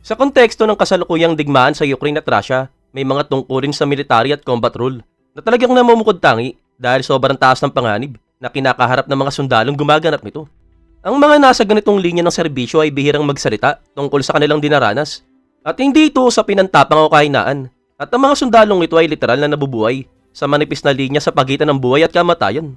Sa konteksto ng kasalukuyang digmaan sa Ukraine at Russia, may mga tungkulin sa military at combat rule na talagang namumukod-tangi dahil sobrang taas ng panganib na kinakaharap ng mga sundalong gumaganap nito. Ang mga nasa ganitong linya ng serbisyo ay bihirang magsalita tungkol sa kanilang dinaranas at hindi ito sa pinantapang o kahinaan, at ang mga sundalong ito ay literal na nabubuhay sa manipis na linya sa pagitan ng buhay at kamatayan.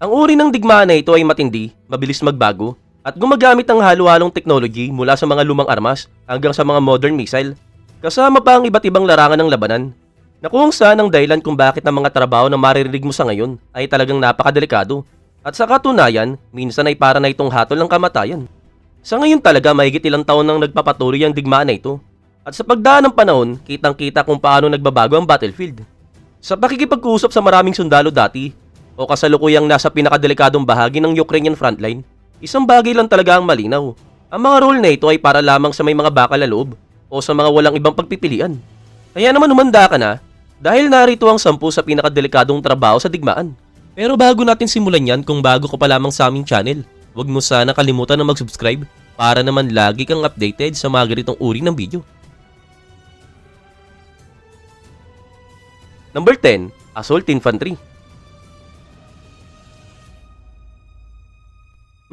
Ang uri ng digmaan na ito ay matindi, mabilis magbago, at gumagamit ng halo-halong technology mula sa mga lumang armas hanggang sa mga modern missile, kasama pa ang iba't ibang larangan ng labanan, na kung saan ang dahilan kung bakit ang mga trabaho na maririnig mo sa ngayon ay talagang napakadelikado, at sa katunayan, minsan ay para na itong hatol ng kamatayan. Sa ngayon talaga mahigit ilang taon nang nagpapatuloy ang digmaan na ito, at sa pagdaan ng panahon, kitang-kita kung paano nagbabago ang battlefield. Sa pakikipag-usap sa maraming sundalo dati, o kasalukuyang nasa pinakadelikadong bahagi ng Ukrainian frontline, isang bagay lang talaga ang malinaw. Ang mga role na ito ay para lamang sa may mga bakal na loob o sa mga walang ibang pagpipilian. Kaya naman umanda ka na dahil narito ang 10 sa pinakadelikadong trabaho sa digmaan. Pero bago natin simulan yan, kung bago ka pa lamang sa aming channel, huwag mo sana kalimutan na mag-subscribe para naman lagi kang updated sa mga ganitong uri ng video. Number 10. Assault Infantry.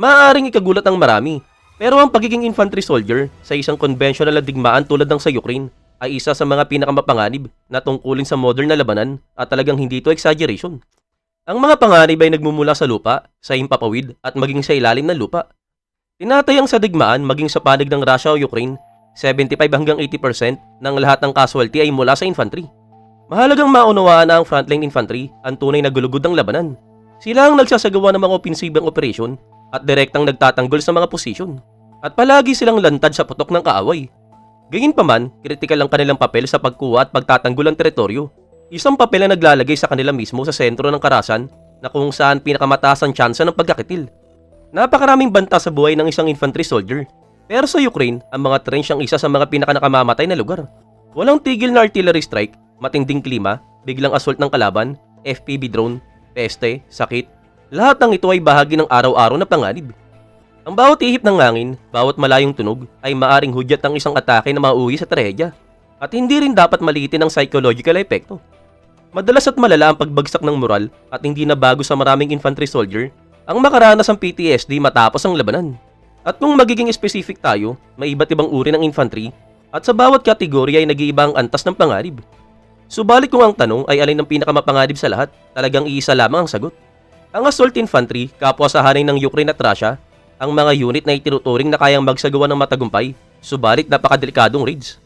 Maaaring ikagulat ang marami, pero ang pagiging infantry soldier sa isang conventional na digmaan tulad ng sa Ukraine ay isa sa mga pinakamapanganib na tungkulin sa modern na labanan, at talagang hindi ito exaggeration. Ang mga panganib ay nagmumula sa lupa, sa himpapawid at maging sa ilalim ng lupa. Tinatayang sa digmaan maging sa panig ng Russia o Ukraine, 75 hanggang 80% ng lahat ng casualty ay mula sa infantry. Mahalagang maunawaan na ang frontline infantry ang tunay na gulugod ng labanan. Sila ang nagsasagawa ng mga opensibang operasyon at direktang nagtatanggol sa mga posisyon. At palagi silang lantad sa putok ng kaaway. Gayunpaman, kritikal ang kanilang papel sa pagkuha at pagtatanggol ng teritoryo. Isang papel na naglalagay sa kanila mismo sa sentro ng karasan na kung saan pinakamataas ang tsansa ng pagkakitil. Napakaraming banta sa buhay ng isang infantry soldier. Pero sa Ukraine, ang mga trench ang isa sa mga pinakanakamamatay na lugar. Walang tigil na artillery strike, matinding klima, biglang assault ng kalaban, FPV drone, peste, sakit. Lahat ng ito ay bahagi ng araw-araw na panganib. Ang bawat ihip ng hangin, bawat malayong tunog, ay maaring hudyat ng isang atake na mauwi sa trahedya. At hindi rin dapat maliitin ang psychological epekto. Madalas at malala ang pagbagsak ng moral at hindi na bago sa maraming infantry soldier ang makaranas ng PTSD matapos ang labanan. At kung magiging specific tayo, may iba't ibang uri ng infantry at sa bawat kategorya ay nag-iiba ang antas ng panganib. Subalit kung ang tanong ay alin ang pinakamapanganib sa lahat, talagang iisa lamang ang sagot. Ang assault infantry, kapwa sa hanay ng Ukraine at Russia, ang mga unit na itinuturing na kayang magsagawa ng matagumpay, subalit napakadelikadong raids.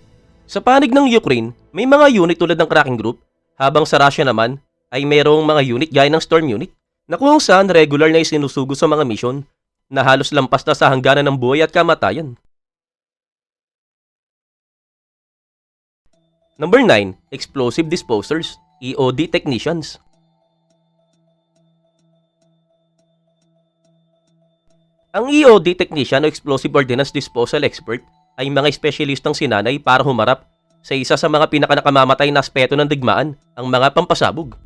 Sa panig ng Ukraine, may mga unit tulad ng Cracking Group, habang sa Russia naman ay mayroong mga unit gaya ng Storm Unit, na kung saan regular na isinusugo sa mga mission na halos lampas na sa hangganan ng buhay at kamatayan. Number 9. Explosive Disposers, EOD Technicians. Ang EOD Technician o Explosive Ordnance Disposal Expert ay mga espesyalistang sinanay para humarap sa isa sa mga pinakanakamamatay na aspeto ng digmaan, ang mga pampasabog.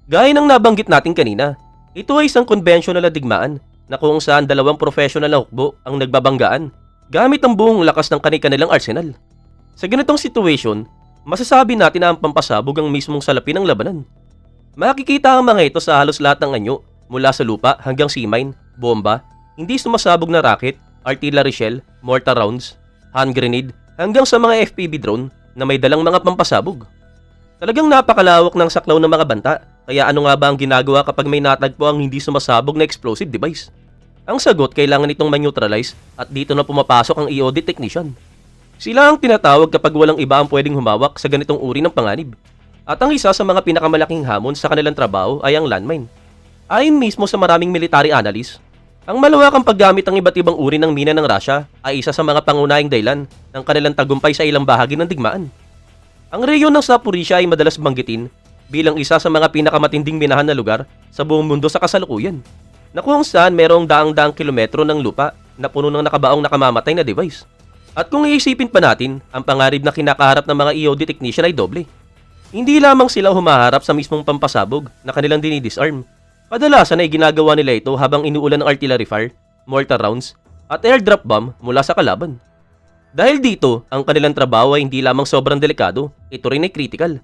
Gaya ng nabanggit natin kanina, ito ay isang conventional na digmaan na kung saan dalawang professional na hukbo ang nagbabanggaan gamit ang buong lakas ng kanilang arsenal. Sa ganitong situation, masasabi natin na ang pampasabog ang mismong salapi ng labanan. Makikita ang mga ito sa halos lahat ng anyo, mula sa lupa hanggang sea mine, bomba, hindi sumasabog na rocket, artillery shell, mortar rounds, hand grenade, hanggang sa mga FPV drone na may dalang mga pampasabog. Talagang napakalawak ng saklaw ng mga banta, kaya ano nga ba ang ginagawa kapag may natagpo ang hindi sumasabog na explosive device? Ang sagot, kailangan itong ma-neutralize at dito na pumapasok ang EOD technician. Sila ang tinatawag kapag walang iba ang pwedeng humawak sa ganitong uri ng panganib. At ang isa sa mga pinakamalaking hamon sa kanilang trabaho ay ang landmine. Ayon mismo sa maraming military analyst, ang malawakang paggamit ng iba't ibang uri ng mina ng Russia ay isa sa mga pangunahing dahilan ng kanilang tagumpay sa ilang bahagi ng digmaan. Ang rehiyon ng Zaporizhia ay madalas banggitin bilang isa sa mga pinakamatinding minahan na lugar sa buong mundo sa kasalukuyan, na kung saan merong daang-daang kilometro ng lupa na puno ng nakabaong nakamamatay na device. At kung iisipin pa natin, ang pangarib na kinakaharap ng mga EOD technician ay doble. Hindi lamang sila humaharap sa mismong pampasabog na kanilang dinidisarm. Kadalasan ay ginagawa nila ito habang inuulan ng artillery fire, mortar rounds, at airdrop bomb mula sa kalaban. Dahil dito, ang kanilang trabaho ay hindi lamang sobrang delikado, ito rin ay critical.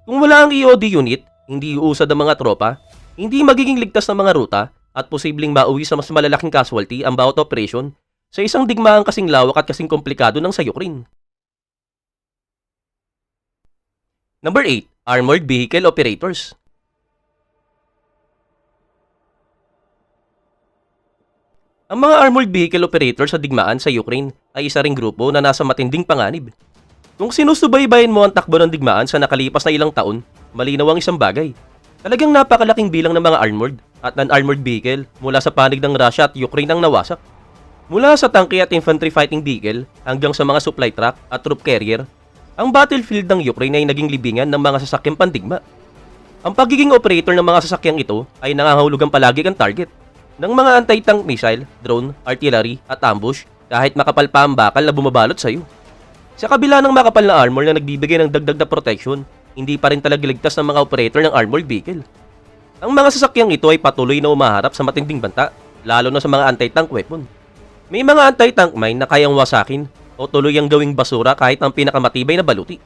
Kung wala ang EOD unit, hindi uusad ang mga tropa, hindi magiging ligtas ng mga ruta, at posibleng mauwi sa mas malalaking casualty ang bawat operation sa isang digmaan kasing lawak at kasing komplikado ng sa Ukraine. Number 8. Armored Vehicle Operators. Ang mga armored vehicle operators sa digmaan sa Ukraine ay isa ring grupo na nasa matinding panganib. Kung sinusubaybayan mo ang takbo ng digmaan sa nakalipas na ilang taon, malinaw ang isang bagay. Talagang napakalaking bilang ng mga armored at non-armored vehicle mula sa panig ng Russia at Ukraine ang nawasak. Mula sa tanke at infantry fighting vehicle hanggang sa mga supply truck at troop carrier, ang battlefield ng Ukraine ay naging libingan ng mga sasakyang pandigma. Ang pagiging operator ng mga sasakyang ito ay nangangahulugang palagi kang target ng mga anti-tank missile, drone, artillery at ambush kahit makapal pa ang bakal na bumabalot sa iyo. Sa kabila ng makapal na armor na nagbibigay ng dagdag na protection, hindi pa rin talaga ligtas ng mga operator ng armored vehicle. Ang mga sasakyang ito ay patuloy na umaharap sa matinding banta, lalo na sa mga anti-tank weapon. May mga anti-tank mine na kayang wasakin o tuluyang gawing basura kahit ang pinakamatibay na baluti.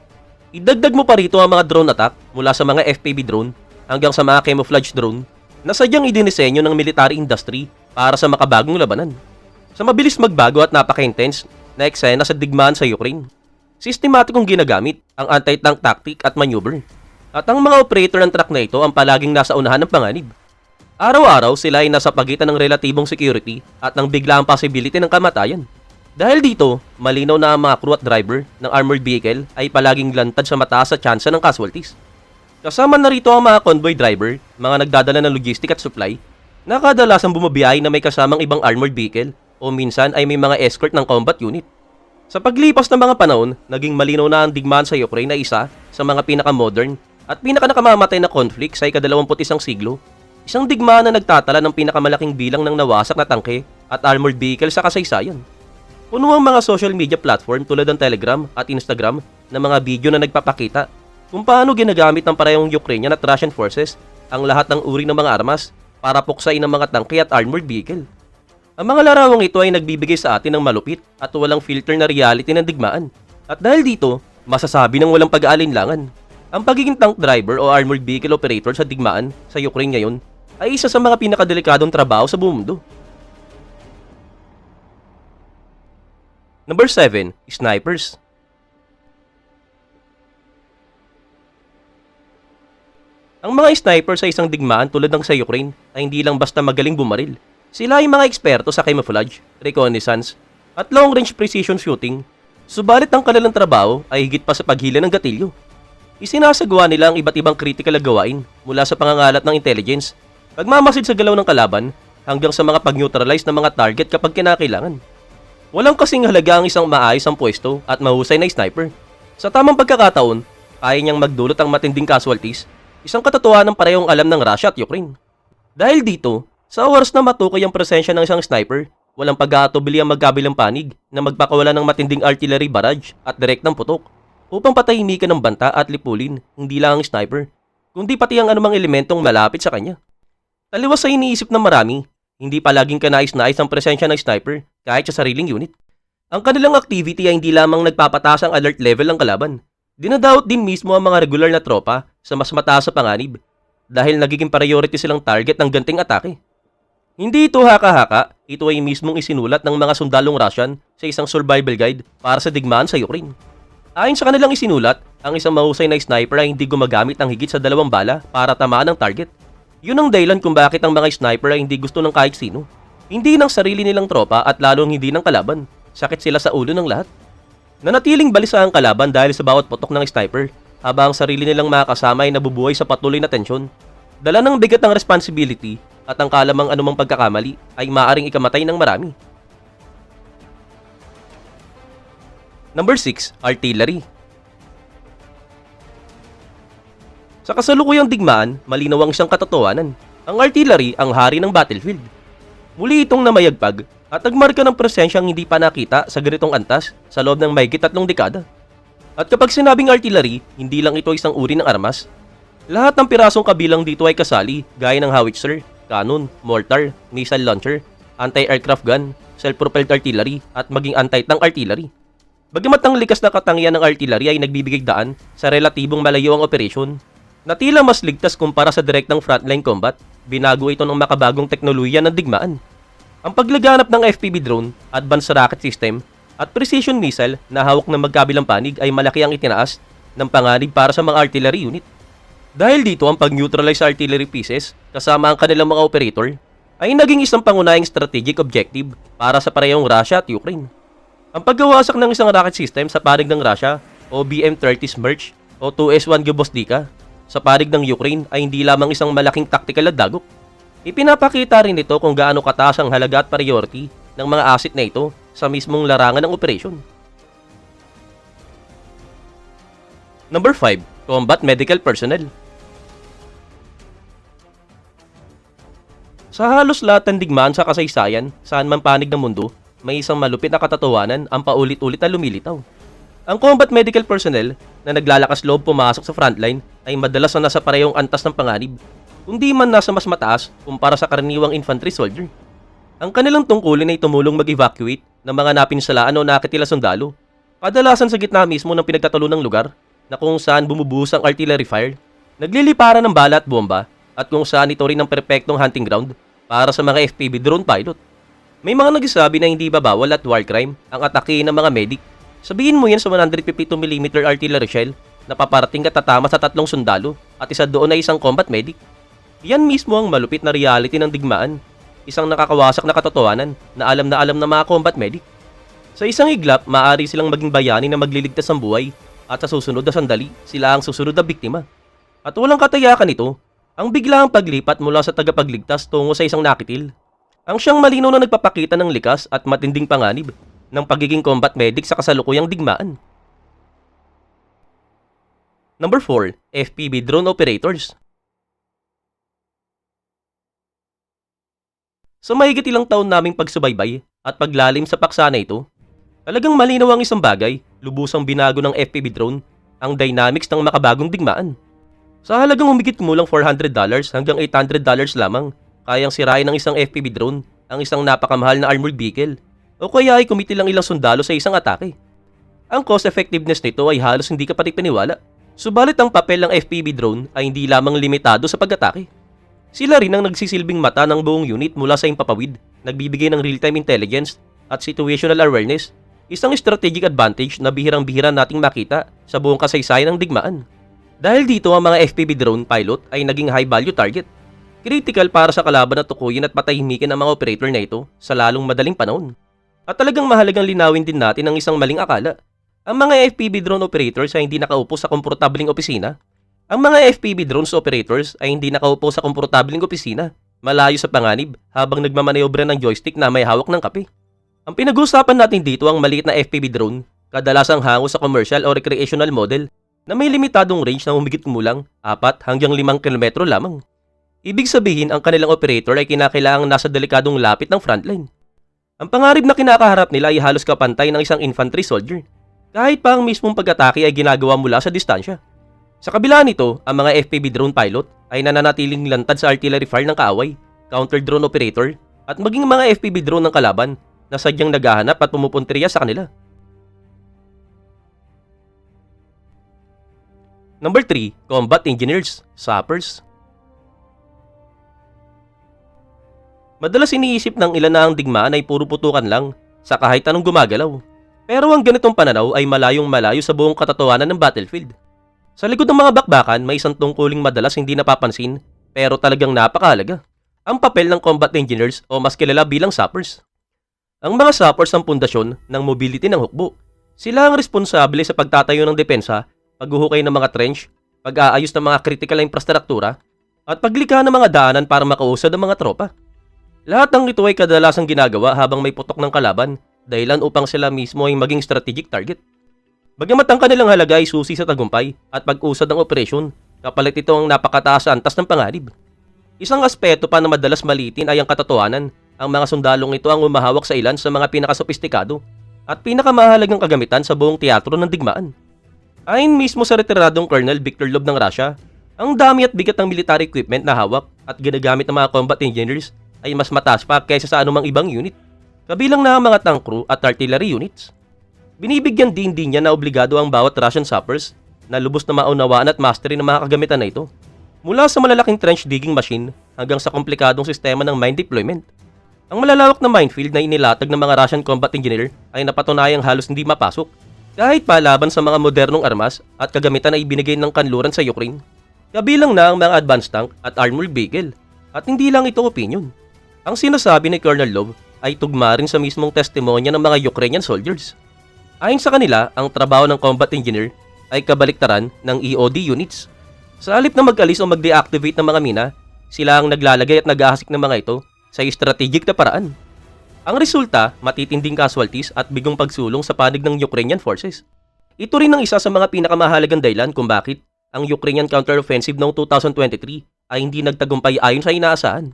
Idagdag mo pa rito ang mga drone attack mula sa mga FPV drone hanggang sa mga camouflage drone na sadyang idinisenyo ng military industry para sa makabagong labanan. Sa mabilis magbago at napaka-intense na eksena sa digmaan sa Ukraine, sistematikong ginagamit ang anti-tank tactic at maneuver. At ang mga operator ng truck na ito ang palaging nasa unahan ng panganib. Araw-araw sila ay nasa pagitan ng relatibong security at ng biglaang possibility ng kamatayan. Dahil dito, malinaw na ang mga crew at driver ng armored vehicle ay palaging lantad sa mataas sa tsansa ng casualties. Kasama na rito ang mga convoy driver, mga nagdadala ng logistic at supply, na kadalasang bumabiyahe na may kasamang ibang armored vehicle o minsan ay may mga escort ng combat unit. Sa paglipas ng mga panahon, naging malinaw na ang digmaan sa Ukraine na isa sa mga pinaka-modern at pinaka-nakamamatay na conflict sa ika-21 siglo. Isang digmaan na nagtatala ng pinakamalaking bilang ng nawasak na tangke at armored vehicle sa kasaysayan. Puno ang mga social media platform tulad ng Telegram at Instagram na mga video na nagpapakita kung paano ginagamit ng parehong Ukrainian at Russian forces ang lahat ng uri ng mga armas para puksain ang mga tangke at armored vehicle. Ang mga larawang ito ay nagbibigay sa atin ng malupit at walang filter na reality ng digmaan. At dahil dito, masasabi ng walang pag-aalinlangan, ang pagiging tank driver o armored vehicle operator sa digmaan sa Ukraine ngayon ay isa sa mga pinakadelikadong trabaho sa buong mundo. Number 7. Snipers. Ang mga sniper sa isang digmaan tulad ng sa Ukraine ay hindi lang basta magaling bumaril. Sila ay mga eksperto sa camouflage, reconnaissance, at long-range precision shooting. Subalit ang kanilang trabaho ay higit pa sa paghila ng gatilyo. Isinasagawa nila ang iba't ibang critical na gawain mula sa pangangalat ng intelligence, pagmamasid sa galaw ng kalaban, hanggang sa mga pag-neutralize ng mga target kapag kinakailangan. Walang kasing halaga ang isang maayos ang pwesto at mahusay na sniper. Sa tamang pagkakataon, kaya niyang magdulot ang matinding casualties, isang katotohanan ng parehong alam ng Russia at Ukraine. Dahil dito, sa oras na matukoy ang presensya ng isang sniper, walang pag-aatubili ang magkabilang panig na magpakawala ng matinding artillery barrage at direktang putok upang patahimikan ng banta at lipulin hindi lang ang sniper, kundi pati ang anumang elementong malapit sa kanya. Taliwas sa iniisip ng marami, hindi palaging kanais-nais ang presensya ng sniper kahit sa sariling unit. Ang kanilang activity ay hindi lamang nagpapataas ang alert level ng kalaban, dinadaot din mismo ang mga regular na tropa sa mas mataas sa panganib dahil nagiging priority silang target ng ganting atake. Hindi ito haka-haka, ito ay mismong isinulat ng mga sundalong Russian sa isang survival guide para sa digmaan sa Ukraine. Ayon sa kanilang isinulat, ang isang mahusay na sniper ay hindi gumagamit ng higit sa 2 bala para tamaan ang target. Yun ang dahilan kung bakit ang mga sniper ay hindi gusto ng kahit sino. Hindi ng sarili nilang tropa at lalong hindi ng kalaban. Sakit sila sa ulo ng lahat. Nanatiling balisa ang kalaban dahil sa bawat putok ng sniper, habang ang sarili nilang mga kasama ay nabubuhay sa patuloy na tensyon. Dala ng bigat ng responsibility at ang kalamang anumang pagkakamali ay maaring ikamatay ng marami. Number 6. Artillery. Sa kasalukuyang digmaan, malinaw ang isang katotohanan. Ang artillery ang hari ng battlefield. Muli itong namayagpag at nagmarka ng presensyang hindi pa nakita sa ganitong antas sa loob ng mahigit 3 dekada. At kapag sinabing artillery, hindi lang ito isang uri ng armas. Lahat ng pirasong kabilang dito ay kasali gaya ng howitzer, cannon, mortar, missile launcher, anti-aircraft gun, self-propelled artillery at maging anti-tank artillery. Bagamat ang likas na katangian ng artillery ay nagbibigay daan sa relatibong malayo ang operasyon, na tila mas ligtas kumpara sa direktang frontline combat, binago ito ng makabagong teknolohiya ng digmaan. Ang paglaganap ng FPV drone, advanced rocket system, at precision missile na hawak ng magkabilang panig ay malaki ang itinaas ng panganib para sa mga artillery unit. Dahil dito ang pag-neutralize sa artillery pieces kasama ang kanilang mga operator ay naging isang pangunahing strategic objective para sa parehong Russia at Ukraine. Ang paggawasak ng isang rocket system sa panig ng Russia o BM-30 Smerch o 2S-1 Gvozdika sa panig ng Ukraine ay hindi lamang isang malaking tactical na dagok. Ipinapakita rin ito kung gaano kataas ang halaga at priority ng mga asset na ito sa mismong larangan ng operasyon. Number 5. Combat Medical Personnel. Sa halos lahat ng digmaan sa kasaysayan, saan man panig ng mundo, may isang malupit na katatawanan ang paulit-ulit na lumilitaw. Ang combat medical personnel na naglalakas loob pumasok sa frontline ay madalas na nasa parehong antas ng panganib, kundi man nasa mas mataas kumpara sa karaniwang infantry soldier. Ang kanilang tungkulin ay tumulong mag-evacuate ng mga napinsalaan o nakitila sundalo, kadalasan sa gitna mismo ng pinagtatalunang lugar na kung saan bumubuhos ang artillery fire, nagliliparan ng bala at bomba, at kung saan ito rin ang perpektong hunting ground para sa mga FPV drone pilot. May mga nagsasabi na hindi ba bawal at war crime ang atake ng mga medic. Sabihin mo yan sa 152mm artillery shell na paparating at tatama sa 3 sundalo at isa doon ay isang combat medic. Yan mismo ang malupit na reality ng digmaan, isang nakakawasak na katotohanan na alam ng mga combat medic. Sa isang iglap, maaari silang maging bayani na magliligtas ng buhay at sa susunod na sandali, sila ang susunod na biktima. At walang katayakan ito, ang biglaang paglipat mula sa tagapagligtas tungo sa isang nakitil. Ang siyang malinaw na nagpapakita ng likas at matinding panganib ng pagiging combat medic sa kasalukuyang digmaan. Number 4. FPV Drone Operators. Sa mahigit ilang taon naming pagsubaybay at paglalim sa paksa na ito, talagang malinaw ang isang bagay, lubusang binago ng FPV drone ang dynamics ng makabagong digmaan. Sa halagang humigit kumulang $400 hanggang $800 lamang, kayang sirain ng isang FPV drone ang isang napakamahal na armored vehicle o kaya ay kumitil ang ilang sundalo sa isang atake. Ang cost effectiveness nito ay halos hindi ka pati paniwala. Subalit ang papel ng FPV drone ay hindi lamang limitado sa pag-atake. Sila rin ang nagsisilbing mata ng buong unit mula sa impapawid, nagbibigay ng real-time intelligence at situational awareness, isang strategic advantage na bihirang-bihira nating makita sa buong kasaysayan ng digmaan. Dahil dito ang mga FPV drone pilot ay naging high-value target. Critical para sa kalaban na tukuyin at patahimikin ang mga operator na ito sa lalong madaling panahon. At talagang mahalagang linawin din natin ang isang maling akala. Ang mga FPV drone operators ay hindi nakaupo sa komportabling opisina. Ang mga FPV drones operators ay hindi nakaupo sa komportabling opisina, malayo sa panganib habang nagmamaniobra ng joystick na may hawak ng kape. Ang pinag-uusapan natin dito ang maliit na FPV drone, kadalasang hango sa commercial o recreational model na may limitadong range na humigit kumulang 4 hanggang 5 kilometro lamang. Ibig sabihin, ang kanilang operator ay kinakailangang nasa delikadong lapit ng frontline. Ang pangarib na kinakaharap nila ay halos kapantay ng isang infantry soldier, kahit pa ang mismong pag-atake ay ginagawa mula sa distansya. Sa kabila nito, ang mga FPV drone pilot ay nananatiling lantad sa artillery fire ng kaaway, counter-drone operator, at maging mga FPV drone ng kalaban na sadyang naghahanap at pumupuntirya sa kanila. Number 3. Combat Engineers, Sappers. Madalas iniisip ng ilan na ang digmaan ay puro putukan lang sa kahit anong gumagalaw. Pero ang ganitong pananaw ay malayong malayo sa buong katotohanan ng battlefield. Sa likod ng mga bakbakan, may isang tungkuling madalas hindi napapansin pero talagang napakahalaga. Ang papel ng combat engineers o mas kilala bilang sappers. Ang mga sappers ang pundasyon ng mobility ng hukbo. Sila ang responsable sa pagtatayo ng depensa, paghuhukay ng mga trench, pag-aayos ng mga critical na infrastruktura, at paglikha ng mga daanan para makausad ang mga tropa. Lahat ng ito ay kadalasang ginagawa habang may putok ng kalaban, dahilan upang sila mismo ay maging strategic target. Bagamat ang kanilang halaga ay susi sa tagumpay at pag-usad ng operasyon, kapalit ito ang napakataas sa antas ng panganib. Isang aspeto pa na madalas malitin ay ang katotohanan. Ang mga sundalong ito ang umahawak sa ilan sa mga pinakasophistikado at pinakamahalagang kagamitan sa buong teatro ng digmaan. Ayon mismo sa retiradong Colonel Victor Lob ng Russia, ang dami at bigat ng military equipment na hawak at ginagamit ng mga combat engineers ay mas mataas pa kaysa sa anumang ibang unit, kabilang na ang mga tank crew at artillery units. Binibigyan din niya na obligado ang bawat Russian sappers na lubos na maunawaan at mastery ng mga kagamitan na ito. Mula sa malalaking trench digging machine hanggang sa komplikadong sistema ng mine deployment. Ang malalawak na minefield na inilatag ng mga Russian combat engineer ay napatunayang halos hindi mapasok kahit palaban sa mga modernong armas at kagamitan na ibinigay ng kanluran sa Ukraine. Kabilang na ang mga advanced tank at armored vehicle. At hindi lang ito opinion. Ang sinasabi ni Colonel Love ay tugma rin sa mismong testimonya ng mga Ukrainian soldiers. Ayon sa kanila, ang trabaho ng combat engineer ay kabaliktaran ng EOD units. Sa halip na mag-alis o mag-deactivate ng mga mina, sila ang naglalagay at nag-ahasik ng mga ito sa strategic na paraan. Ang resulta, matitinding casualties at bigong pagsulong sa panig ng Ukrainian forces. Ito rin ang isa sa mga pinakamahalagang dahilan kung bakit ang Ukrainian counter-offensive noong 2023 ay hindi nagtagumpay ayon sa inaasahan.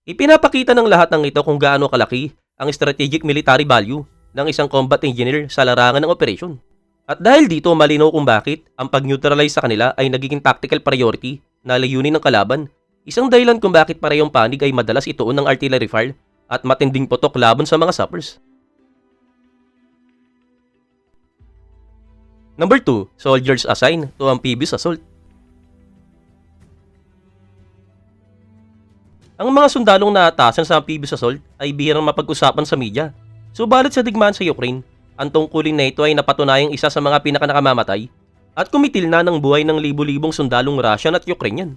Ipinapakita ng lahat ng ito kung gaano kalaki ang strategic military value ng isang combat engineer sa larangan ng operasyon. At dahil dito malinaw kung bakit ang pag-neutralize sa kanila ay nagiging tactical priority na layunin ng kalaban, isang dahilan kung bakit parehong panig ay madalas ituon ng artillery fire at matinding putok laban sa mga sappers. Number 2, soldiers assigned to amphibious assault. Ang mga sundalong naatasan sa amphibious assault ay bihirang mapag-usapan sa media. Subalit sa digmaan sa Ukraine, ang tungkulin na ito ay napatunayang isa sa mga pinakanakamamatay at kumitil na ng buhay ng libu-libong sundalong Russian at Ukrainian.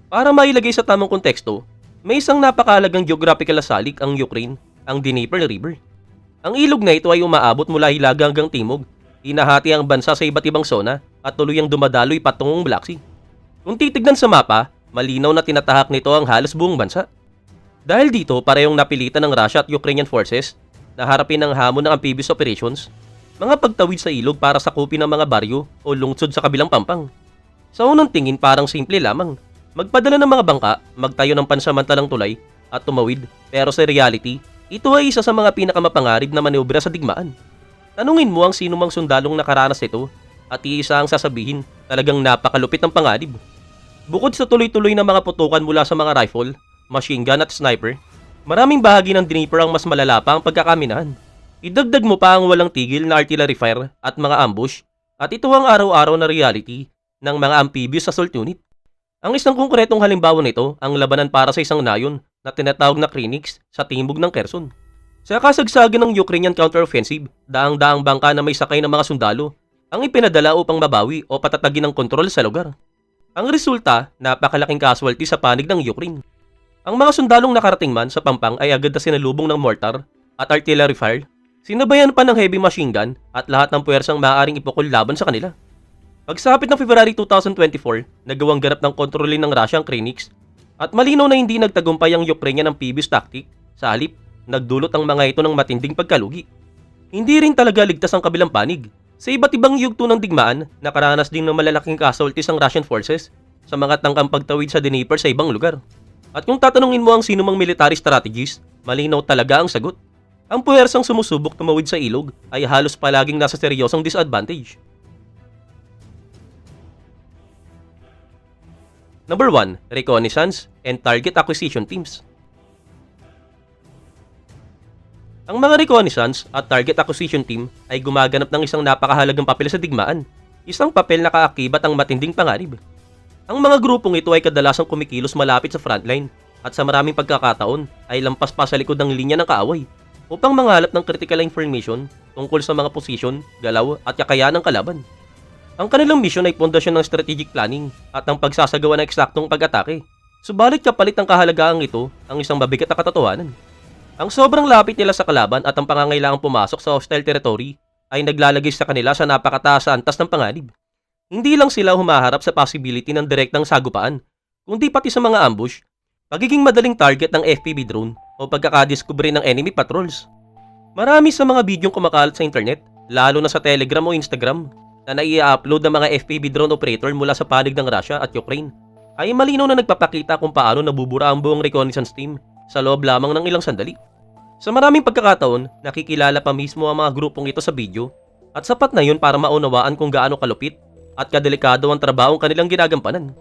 Para mailagay sa tamang konteksto, may isang napakahalagang geographical salik ang Ukraine, ang Dnieper River. Ang ilog na ito ay umaabot mula hilaga hanggang timog, hinahati ang bansa sa iba't ibang zona at tuluyang dumadaloy patungong Black Sea. Kung titignan sa mapa, malinaw na tinatahak nito ang halos buong bansa. Dahil dito, parehong napilitan ng Russia at Ukrainian forces na harapin ang hamon ng amphibious operations, mga pagtawid sa ilog para sakupin ang mga baryo o lungsod sa kabilang pampang. Sa unang tingin parang simple lamang, magpadala ng mga bangka, magtayo ng pansamantalang tulay at tumawid, pero sa reality, ito ay isa sa mga pinakamapangarib na manobra sa digmaan. Tanungin mo ang sino mang sundalong nakaranas ito at iisa ang sasabihin talagang napakalupit ng panganib. Bukod sa tuloy-tuloy na mga putukan mula sa mga rifle, machine gun at sniper, maraming bahagi ng Dnieper ang mas malala pa ang pagkakaminahan. Idagdag mo pa ang walang tigil na artillery fire at mga ambush at ito ang araw-araw na reality ng mga amphibious assault unit. Ang isang konkretong halimbawa nito ang labanan para sa isang nayon na tinatawag na Krenix sa timog ng Kherson. Sa kasagsagan ng Ukrainian counter-offensive, daang-daang bangka na may sakay ng mga sundalo ang ipinadala upang mabawi o patatagin ang kontrol sa lugar. Ang resulta, napakalaking casualty sa panig ng Ukraine. Ang mga sundalong nakarating man sa pampang ay agad na sinalubong ng mortar at artillery fire, sinabayan pa ng heavy machine gun at lahat ng puwersang maaaring ipukol laban sa kanila. Pagsapit ng February 2024, nagawang ganap ng kontrolin ng Russia ang Krenix at malinaw na hindi nagtagumpay ang Ukrainian amphibious tactic, sa halip, nagdulot ang mga ito ng matinding pagkalugi. Hindi rin talaga ligtas ang kabilang panig. Sa iba't ibang yugto ng digmaan, nakaranas din ng malalaking casualties ang Russian forces sa mga tangkang pagtawid sa Dnieper sa ibang lugar. At kung tatanungin mo ang sino mang military strategist, malinaw talaga ang sagot. Ang puwersang sumusubok tumawid sa ilog ay halos palaging nasa seryosong disadvantage. Number 1, reconnaissance and target acquisition teams. Ang mga reconnaissance at target acquisition team ay gumaganap ng isang napakahalagang papel sa digmaan, isang papel na kaakibat ang matinding panganib. Ang mga grupong ito ay kadalasang kumikilos malapit sa frontline at sa maraming pagkakataon ay lampas pa sa likod ng linya ng kaaway upang manghalap ng critical information tungkol sa mga posisyon, galaw at kakayahan ng kalaban. Ang kanilang misyon ay pundasyon ng strategic planning at ang pagsasagawa ng eksaktong pag-atake. Subalit kapalit ng kahalagaang ito ang isang mabigat na katotohanan. Ang sobrang lapit nila sa kalaban at ang pangangailangang pumasok sa hostile territory ay naglalagay sa kanila sa napakataas sa antas ng panganib. Hindi lang sila humaharap sa possibility ng direktang sagupaan, kundi pati sa mga ambush, pagiging madaling target ng FPV drone o pagkakadiskubre ng enemy patrols. Marami sa mga bidyong kumakalat sa internet, lalo na sa Telegram o Instagram, na nai-upload ng mga FPV drone operator mula sa panig ng Russia at Ukraine, ay malinaw na nagpapakita kung paano nabubura ang buong reconnaissance team sa loob lamang ng ilang sandali. Sa maraming pagkakataon, nakikilala pa mismo ang mga grupong ito sa video at sapat na yun para maunawaan kung gaano kalupit at kadelikado ang trabahong kanilang ginagampanan.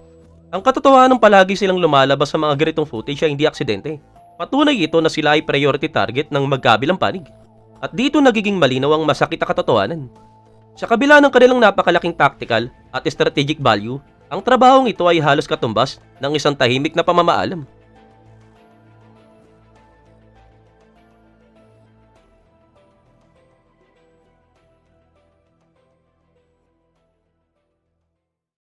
Ang katotohanan palagi silang lumalabas sa mga ganitong footage ay hindi aksidente. Patunay ito na sila ay priority target ng magkabilang panig. At dito nagiging malinaw ang masakit na katotohanan. Sa kabila ng kanilang napakalaking tactical at strategic value, ang trabahong ito ay halos katumbas ng isang tahimik na pamamaalam.